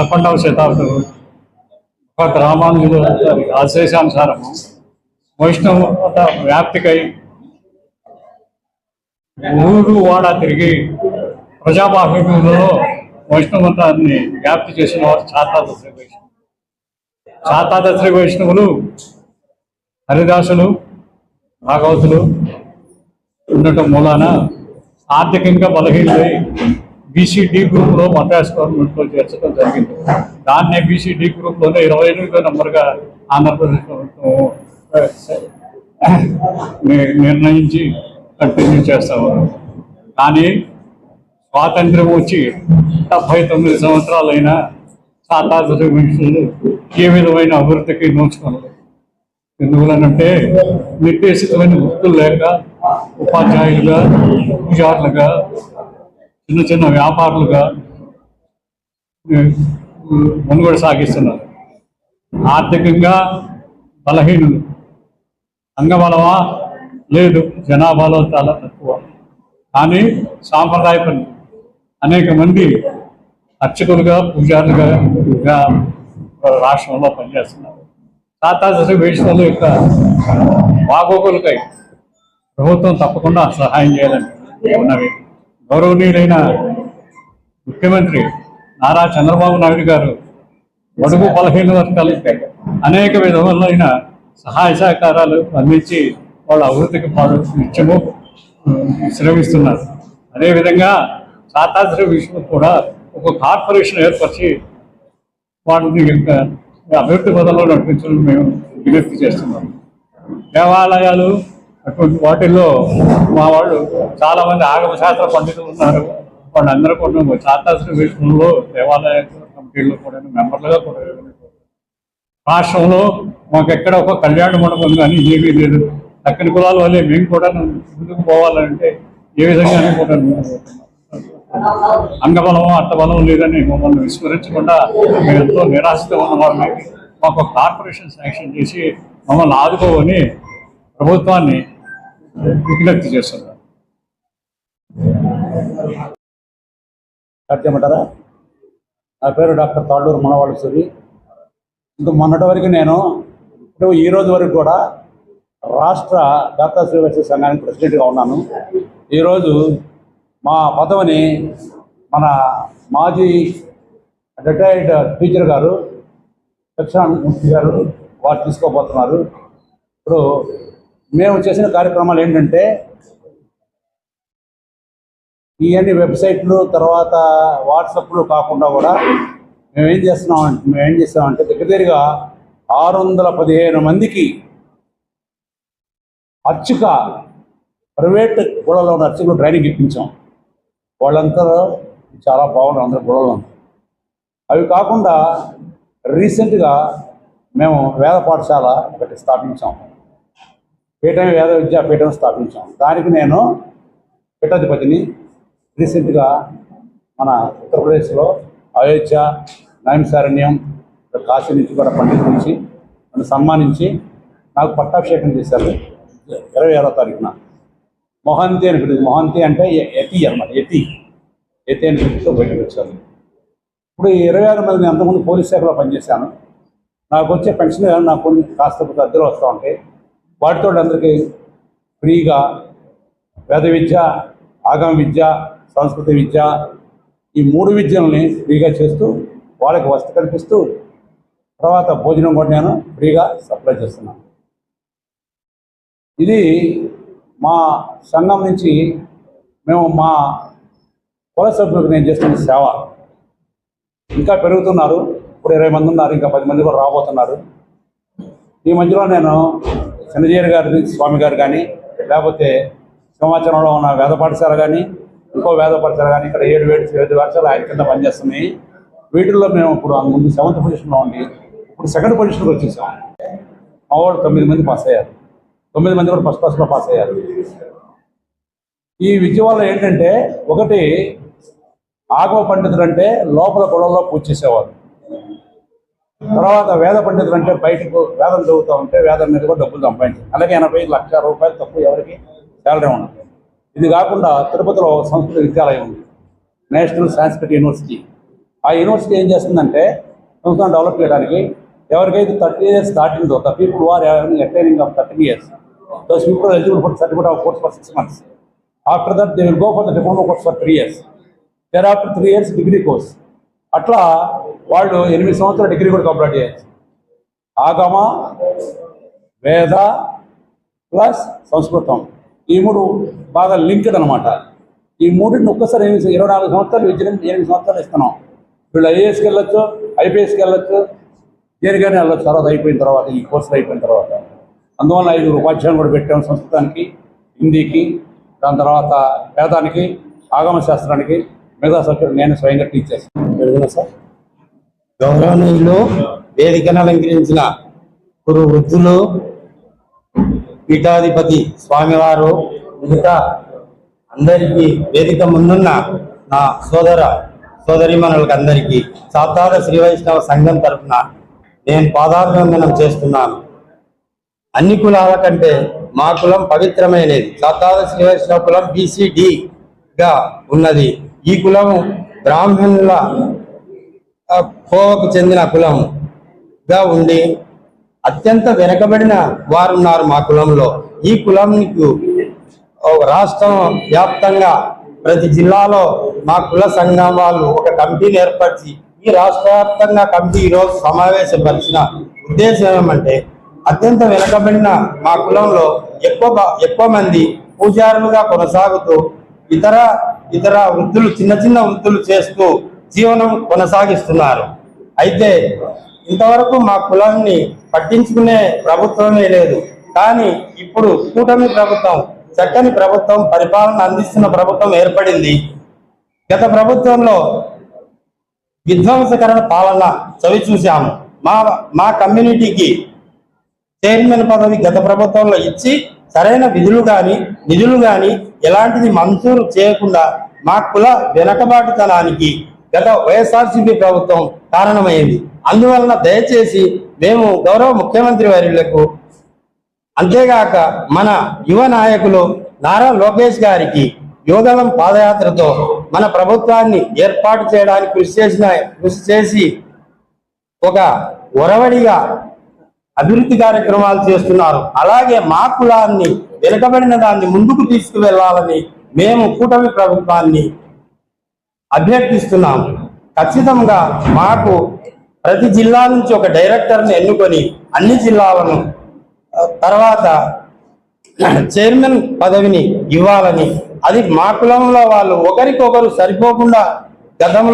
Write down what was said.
11వ శతాబ్దం ఒక రామానుజుల ఆశేషానుసారము వైష్ణవత వ్యాప్తికై ఊరు వాడ తిరిగి ప్రజాబాహుళ్యంలో వైష్ణవతాన్ని వ్యాప్తి చేసిన వారు శాతాదశ వైష్ణవులు. శాతాదశ వైష్ణవులు హరిదాసులు, భాగవతులు ఉండటం మూలాన ఆర్థికంగా బలహీనమై బీసీడీ గ్రూప్లో మద్రాస్ గవర్నమెంట్లో చేర్చడం జరిగింది. దాన్నే బీసీడీ గ్రూప్లోనే 28వ నంబర్గా ఆంధ్రప్రదేశ్ ప్రభుత్వం నిర్ణయించి కంటిన్యూ చేస్తామన్నారు. కానీ స్వాతంత్ర్యం వచ్చి 79 సంవత్సరాలైన శాతాదశ వైష్ణవులు ఏ విధమైన అభివృద్ధికి నోచుకోలేదు. ఎందువలనంటే నిర్దేశితమైన వృత్తులు లేక ఉపాధ్యాయులుగా, పూజారులుగా, చిన్న చిన్న వ్యాపారులుగా మనుగడ సాగిస్తున్నారు. ఆర్థికంగా బలహీనులు. అంగబలమా? లేదు, జనాభాలో చాలా తక్కువ. కానీ సాంప్రదాయపరంగా అనేక మంది అర్చకులుగా, పూజారులుగా రాష్ట్రంలో పనిచేస్తున్నారు. శాతాదశ వైష్ణవుల యొక్క బాగోగులకై ప్రభుత్వం తప్పకుండా సహాయం చేయాలని ఉన్నవి. గౌరవనీయులైన ముఖ్యమంత్రి నారా చంద్రబాబు నాయుడు గారు బడుగు బలహీన వర్గాలకి అనేక విధములైన సహాయ సహకారాలు అందించి వాళ్ళ అభివృద్ధికి నిత్యము శ్రమిస్తున్నారు. అదేవిధంగా శాతాదశ వైష్ణవులు కూడా ఒక కార్పొరేషన్ ఏర్పరిచి వాటిని యొక్క అభివృద్ధి పదంలో నడిపించడం మేము విజ్ఞప్తి చేస్తున్నాం. దేవాలయాలు అటువంటి వాటిల్లో మా వాళ్ళు చాలామంది ఆగమ శాస్త్ర పండితులు ఉన్నారు. వాళ్ళందరూ కూడా శాతాదశ వైష్ణవుల్లో దేవాలయ కమిటీల్లో కూడా మెంబర్లుగా కూడా రాష్ట్రంలో మాకు ఎక్కడ ఒక కళ్యాణ మండపం కానీ ఏమీ లేదు. దక్కని కులాల వల్లే మేము కూడా ముందుకు పోవాలంటే ఏ విధంగా కూడా అంగబలం అట్టబలం లేదని మమ్మల్ని విస్మరించకుండా మేము ఎంతో నిరాశతో ఉన్న వాళ్ళని మాకు కార్పొరేషన్ శాంక్షన్ చేసి మమ్మల్ని ఆదుకోవని ప్రభుత్వాన్ని విజ్ఞప్తి చేస్తున్నారు. సాధ్యమంటారా? నా పేరు డాక్టర్ తాళ్ళూరు మనవాళ్ళ సూరి. ఇంక మొన్నటి వరకు నేను ఈ రోజు వరకు కూడా రాష్ట్ర దాతా శ్రీ సంఘానికి ప్రెసిడెంట్గా ఉన్నాను. ఈరోజు మా పదవిని మన మాజీ రిటైర్డ్ టీచర్ గారు దక్షిణామూర్తి గారు వారు తీసుకోబోతున్నారు. ఇప్పుడు మేము చేసిన కార్యక్రమాలు ఏంటంటే ఇవన్నీ వెబ్సైట్లు, తర్వాత వాట్సాప్లు కాకుండా కూడా మేము ఏం చేస్తామంటే దగ్గరగా 615 మందికి అర్చక ప్రైవేట్ గుళ్ళలో ఉన్న అర్చకులు ట్రైనింగ్ ఇప్పించాం. వాళ్ళంతా చాలా బాగున్నారు, అందరూ గుళ్ళలో. అవి కాకుండా రీసెంట్గా మేము వేద పాఠశాల ఒకటి స్థాపించాం. పీఠం వేద విద్యాపీఠం స్థాపించాం. దానికి నేను పీఠాధిపతిని. రీసెంట్గా మన ఉత్తరప్రదేశ్లో అయోధ్య, నైమిసారణ్యం, కాశీ నుంచి కూడా పండితుల నుంచి నన్ను సన్మానించి నాకు పట్టాభిషేకం చేశారు 26వ తారీఖున. మొహంతి అని పిలుస్తుంది. మొహంతి అంటే యతి అన్నమాట. యతి అని పిలుస్తూ బయటకు వచ్చారు. ఇప్పుడు 26 మంది అంతకుముందు పోలీస్ శాఖలో పనిచేశాను. నాకు వచ్చే పెన్షన్ నాకు కొన్ని కాస్త అద్దెలు వస్తూ ఉంటాయి. వాటితో అందరికీ ఫ్రీగా వేద విద్య, ఆగమ విద్య, సంస్కృత విద్య, ఈ 3 విద్యలని ఫ్రీగా చేస్తూ వాళ్ళకి వసతి కల్పిస్తూ తర్వాత భోజనం కూడా నేను ఫ్రీగా సప్లై చేస్తున్నాను. ఇది మా సంఘం నుంచి మేము మా కుల సభ్యులకు నేను చేస్తున్న సేవ. ఇంకా పెరుగుతున్నారు. ఇప్పుడు 20 మంది ఉన్నారు. ఇంకా 10 మంది కూడా రాబోతున్నారు. ఈ మధ్యలో నేను శనజీయర్ గారి స్వామి గారు కానీ, లేకపోతే సింహాచలంలో ఉన్న వేద పాఠశాల కానీ, ఇంకో వేద పాఠశాల కానీ, ఇక్కడ 7 పాఠశాల ఆయన కింద పనిచేస్తున్నాయి. వీటిల్లో మేము ఇప్పుడు ముందు 7th పొజిషన్లో ఉండి ఇప్పుడు 2nd పొజిషన్కి వచ్చేసాం. మా వాళ్ళు 9 మంది పాస్ అయ్యారు. 9 మంది కూడా ఫస్ట్ క్లాస్లో పాస్ అయ్యారు. ఈ విద్య వల్ల ఏంటంటే, ఒకటి ఆగమ పండితులు అంటే లోపల గుళ్ళల్లో పూజ చేసేవారు. తర్వాత వేద పండితులు అంటే బయటకు వేదం చదువుతూ ఉంటే వేదం మీద కూడా డబ్బులు సంపాదించారు. అలాగే 80 లక్షల రూపాయలు తక్కువ ఎవరికి శాలరీ ఉండదు. ఇది కాకుండా తిరుపతిలో సంస్కృత విద్యాలయం ఉంది, నేషనల్ సంస్కృత యూనివర్సిటీ. ఆ యూనివర్సిటీ ఏం చేస్తుందంటే సంస్థను డెవలప్ చేయడానికి ఎవరికైతే 30 years దాటిందో the people who are attaining of 30 years those people are eligible for certificate of course for 6 months. After that they will go for the diploma course for 3 years. There after 3 years degree course. అట్లా వాళ్ళు 8 సంవత్సరాల degree కూడా complete చేయొచ్చు. ఆగమ, వేద plus సంస్కృతం ఈ మూడు బాగా లింక్డ్ అనమాట. ఈ మూడింటిని ఒక్కసారి 24 సంవత్సరాలు విద్యను 8 సంవత్సరాలు ఇస్తున్నాం. వీళ్ళు ఐఏఎస్కి వెళ్ళొచ్చు, ఐపీఎస్కి వెళ్ళొచ్చు, దేనికైనా వెళ్ళొచ్చు తర్వాత అయిపోయిన తర్వాత, ఈ కోర్సులు అయిపోయిన తర్వాత. అందువల్ల 5 ఉపాధ్యాయులు కూడా పెట్టాం సంస్కృతానికి, హిందీకి, దాని తర్వాత వేదానికి, ఆగమ శాస్త్రానికి. మిగతా సబ్జెక్టు నేను స్వయంగా టీచ్ చేస్తాను సార్. గౌరవనీయులు, వేదికను అలంకరించిన గురు వృద్ధులు, పీఠాధిపతి స్వామివారు, మిగతా అందరికీ, వేదిక ముందున్న నా సోదరిమణులకు అందరికీ సాతార శ్రీ వైష్ణవ సంఘం తరఫున నేను పాదాభివందనం చేస్తున్నాను. అన్ని కులాల కంటే మా కులం పవిత్రమైనది. సాతార శ్రీ వైష్ణవ కులం BCDగా ఉన్నది. ఈ కులము బ్రాహ్మణుల కోవకు చెందిన కులంగా ఉండి అత్యంత వెనకబడిన వారున్నారు మా కులంలో. ఈ కులంకు రాష్ట్రం వ్యాప్తంగా ప్రతి జిల్లాలో మా కుల సంఘం వాళ్ళు ఒక కమిటీని ఏర్పరిచి ఈ రాష్ట్ర వ్యాప్తంగా కమిటీ ఈరోజు సమావేశపరిచిన ఉద్దేశం ఏమంటే, అత్యంత వెనకబడిన మా కులంలో ఎక్కువ మంది పూజారులుగా కొనసాగుతూ ఇతర వృత్తులు, చిన్న వృత్తులు చేస్తూ జీవనం కొనసాగిస్తున్నారు. అయితే ఇంతవరకు మా కులాన్ని పట్టించుకునే ప్రభుత్వమే లేదు. కానీ ఇప్పుడు కూటమి ప్రభుత్వం, చక్కని ప్రభుత్వం, పరిపాలన అందిస్తున్న ప్రభుత్వం ఏర్పడింది. గత ప్రభుత్వంలో విధ్వంసకరణ పాలన చవి చూశాము. మా కమ్యూనిటీకి చైర్మన్ పదవి గత ప్రభుత్వంలో ఇచ్చి సరైన నిధులు కానీ ఎలాంటిది మంజూరు చేయకుండా మా కుల వెనకబాటుతనానికి గత వైఎస్ఆర్సీపీ ప్రభుత్వం కారణమైంది. అందువలన దయచేసి మేము గౌరవ ముఖ్యమంత్రి వర్యులకు, అంతేగాక మన యువ నాయకులు నారా లోకేష్ గారికి యోగలం పాదయాత్రతో మన ప్రభుత్వాన్ని ఏర్పాటు చేయడానికి కృషి చేసి ఒక ఒరవడిగా అభివృద్ధి కార్యక్రమాలు చేస్తున్నారు. అలాగే మా కులాన్ని, వెనుకబడిన దాన్ని ముందుకు తీసుకువెళ్లాలని మేము కూటమి ప్రభుత్వాన్ని అభ్యర్థిస్తున్నాము. ఖచ్చితంగా మాకు ప్రతి జిల్లా నుంచి ఒక డైరెక్టర్ని ఎన్నుకొని అన్ని జిల్లాలను, తర్వాత చైర్మన్ పదవిని ఇవ్వాలని, అది మా కులంలో వాళ్ళు ఒకరికొకరు సరిపోకుండా గతంలో